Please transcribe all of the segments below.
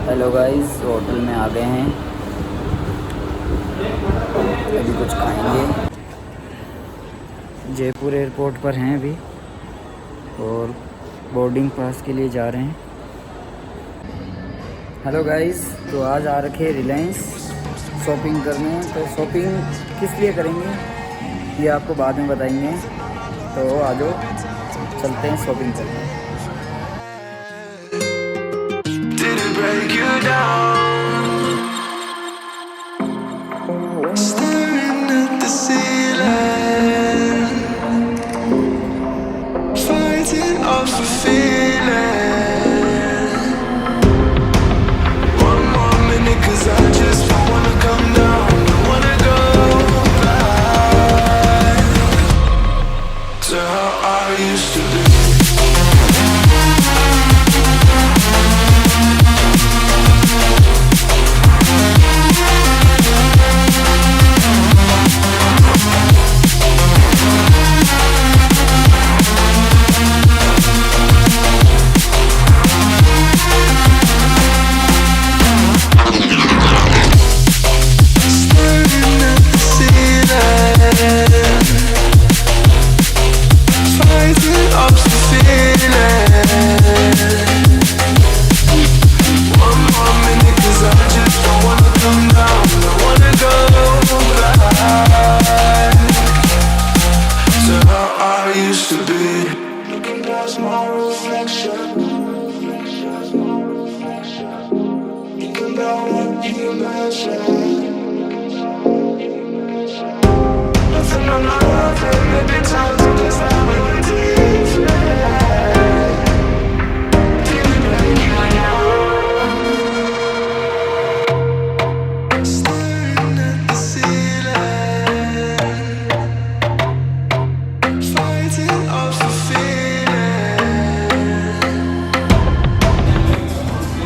Hello guys, hotel में आ गए हैं। अभी कुछ खाएंगे। जयपुर एयरपोर्ट पर हैं अभी और बोर्डिंग पास के लिए जा रहे हैं। हेलो गाइस, तो आज आ रखे रिलायंस शॉपिंग करने। तो शॉपिंग किस लिए करेंगे ये आपको बाद में बताएंगे। तो आ जाओ, चलते हैं शॉपिंग करने। Break you down, staring at the ceiling, fighting off a feeling. One more minute, 'cause I just don't wanna come down, don't wanna go back to how I used to be.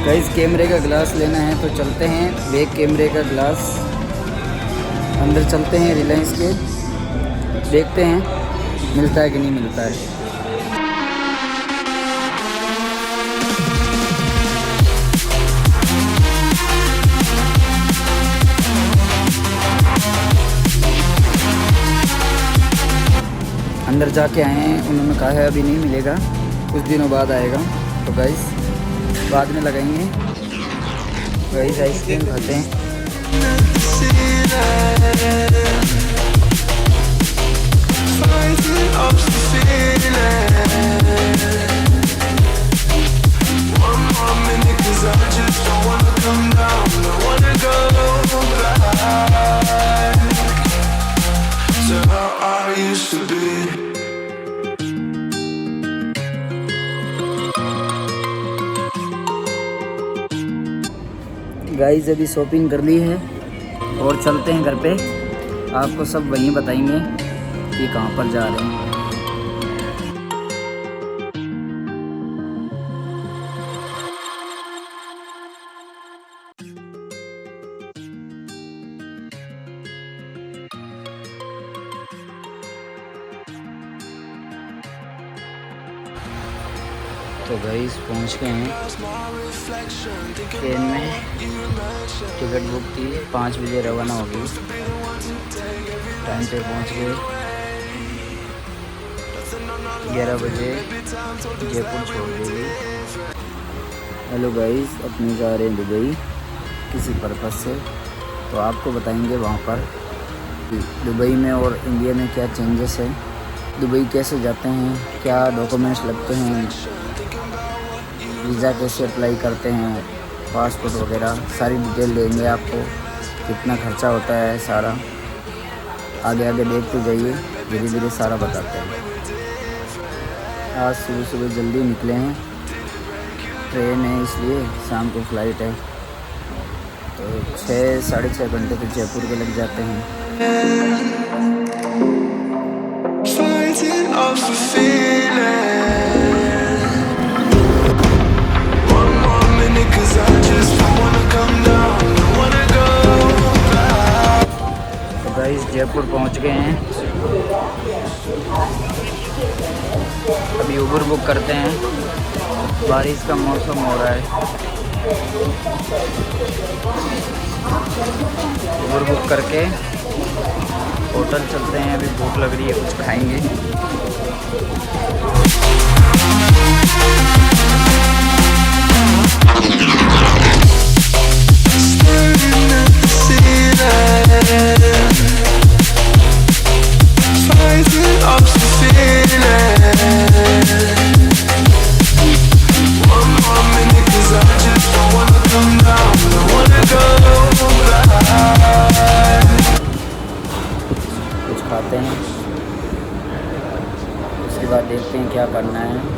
Guys, कैमरे का glass लेना है तो चलते हैं। Back कैमरे का glass अंदर चलते हैं रिलायंस के, देखते हैं मिलता है कि नहीं मिलता है। अंदर जाके आए हैं, उन्होंने कहा है अभी नहीं मिलेगा, कुछ दिनों बाद आएगा। तो गाइस बाद में लगाएंगे। गाइस आइसक्रीम खाते हैं। गाइस अभी शॉपिंग कर ली है और चलते हैं घर पे। आपको सब वहीं बताएंगे कि कहाँ पर जा रहे हैं। तो गाइस पहुँच गए हैं ट्रेन में। टिकट बुक थी, 5 बजे रवाना होगी। टाइम पे पहुँच गए। 11 बजे जयपुर छोड़ देगी। हेलो गाइस, अपने जा रहे हैं दुबई किसी पर्पज़ से। तो आपको बताएंगे वहाँ पर दुबई में और इंडिया में क्या चेंजेस है, दुबई कैसे जाते हैं, क्या डॉक्यूमेंट्स लगते हैं, वीज़ा कैसे अप्लाई करते हैं, पासपोर्ट वगैरह सारी डिटेल देंगे आपको। कितना खर्चा होता है सारा आगे आगे देखते जाइए, धीरे धीरे सारा बताते हैं। आज सुबह सुबह जल्दी निकले हैं, ट्रेन है इसलिए शाम को फ्लाइट है। तो 6-6.5 घंटे तो जयपुर के लग जाते हैं। गाइस जयपुर पहुंच गए हैं। अभी उबर बुक करते हैं। बारिश का मौसम हो रहा है। उबर बुक करके होटल चलते हैं। अभी भूख लग रही है, कुछ खाएंगे। कुछ खाते हैं, उसके बाद देखते हैं क्या करना है।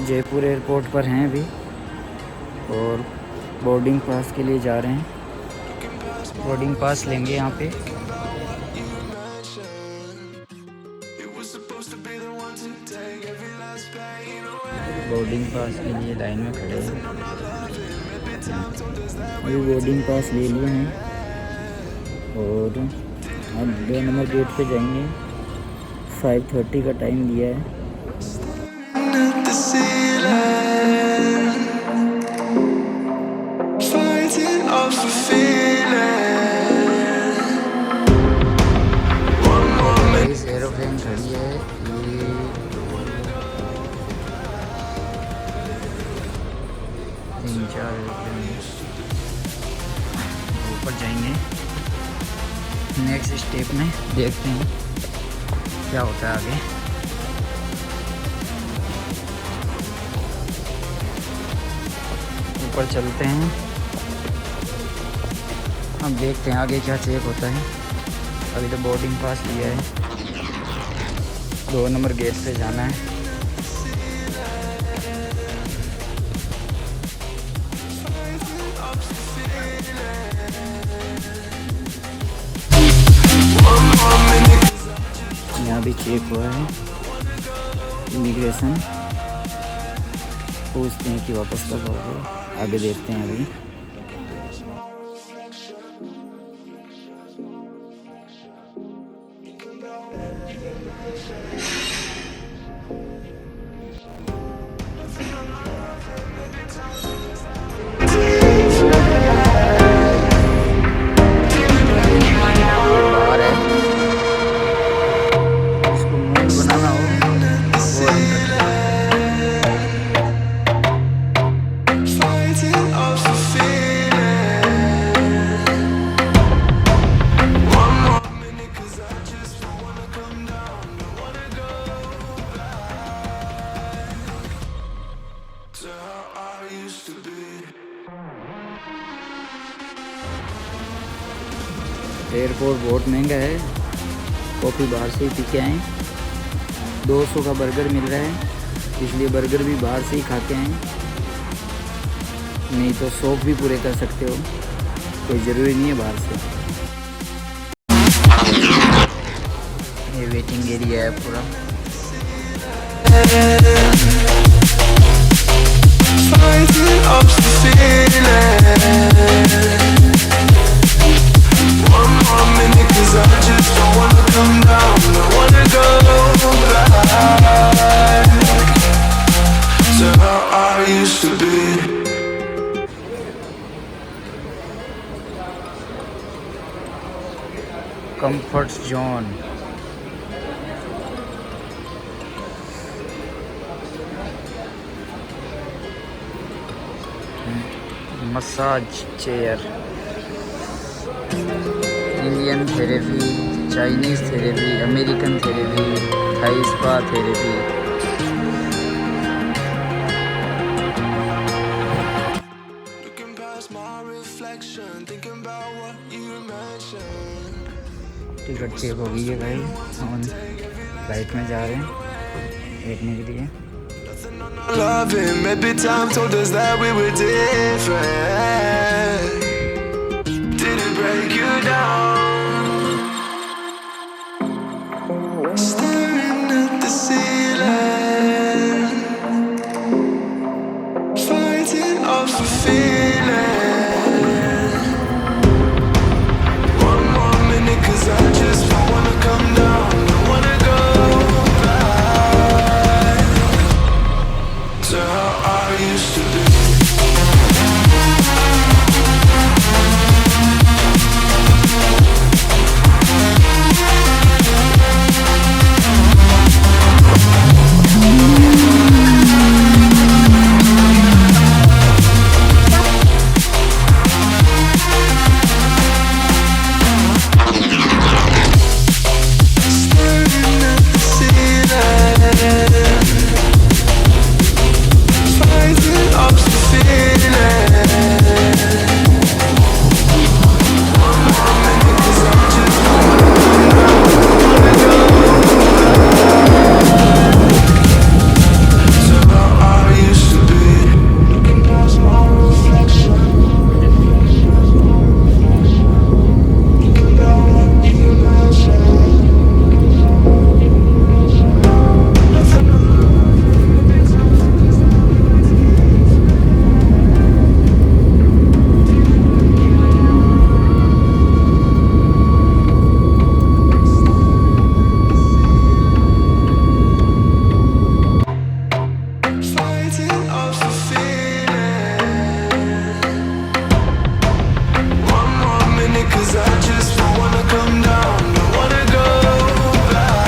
जयपुर एयरपोर्ट पर हैं अभी और बोर्डिंग पास के लिए जा रहे हैं। बोर्डिंग पास लेंगे यहाँ पे। बोर्डिंग पास के लिए लाइन में खड़े हैं। अभी बोर्डिंग पास ले लिए हैं और अब 2 नंबर गेट पे जाएंगे। 5:30 का टाइम दिया है। एरोप्लेन खड़ी है, ये 3-4 एरोप्लेन ऊपर जाएंगे। नेक्स्ट स्टेप में देखते हैं क्या होता है आगे। ऊपर चलते हैं, अब देखते हैं आगे क्या चेक होता है। अभी तो बोर्डिंग पास लिया है, 2 नंबर गेट से जाना है। यहाँ भी चेक हुआ है इमिग्रेशन। पूछते हैं कि वापस कब आओगे, आगे देखते हैं अभी। एयरपोर्ट बहुत महंगा है, कॉफ़ी बाहर से ही पी के आए। 200 का बर्गर मिल रहा है, इसलिए बर्गर भी बाहर से ही खाते हैं, नहीं तो शौक भी पूरे कर सकते हो, कोई ज़रूरी नहीं है बाहर से। ये वेटिंग एरिया है पूरा। Fighting up the feeling. One more minute, 'cause I just don't wanna come down. Don't wanna go back to how I used to be. Comfort zone. Massage chair, Indian therapy, Chinese therapy, American therapy, Thai spa therapy. Looking past my reflection, thinking about what you mentioned. Ticket check हो गई है भाई, हम flight में जा रहे हैं बैठने के लिए। Loving, maybe time told us that we were different. Did it break you down? Staring at the ceiling, fighting off a feeling. One more minute, 'cause I just don't wanna come down. Don't wanna go back to how I used to be. Staring at the ceiling, fighting up the feeling. One more minute, 'cause I just don't wanna come down. Wanna go to how I used to be. Looking past my reflection, thinking about what you mentioned. Fighting off the feeling. One more minute, 'cause I just don't wanna come down. Don't wanna go back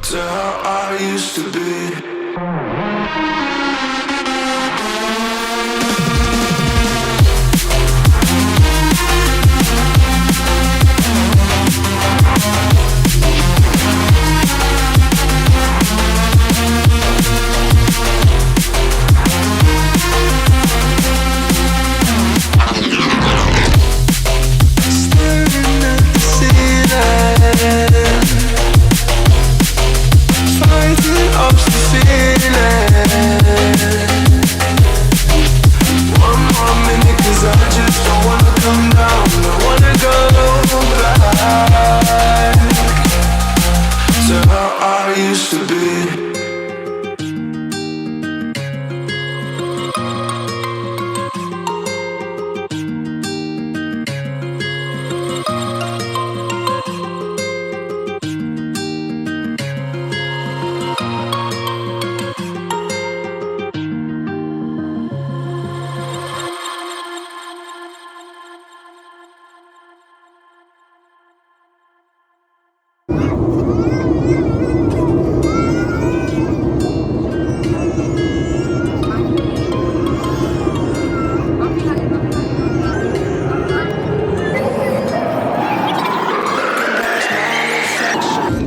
to how I used to be. Staring at the ceiling, fighting up the feeling. One more minute, 'cause I just don't wanna come down. Don't wanna go back to how I used to be.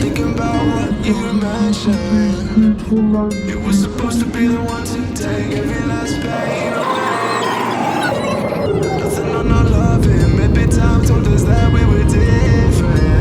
Thinking about what you mentioned. You were supposed to be the one to take every last pain away. Nothing on our loving. Maybe time told us that we were different.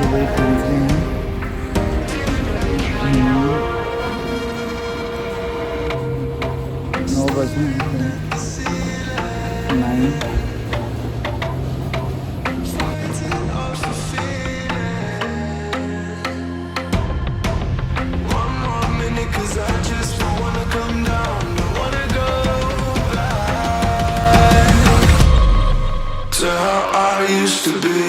Dubai पहुंच गए हैं। 9 बजे 9 Cause I just don't wanna come down, don't wanna go to how I used to be.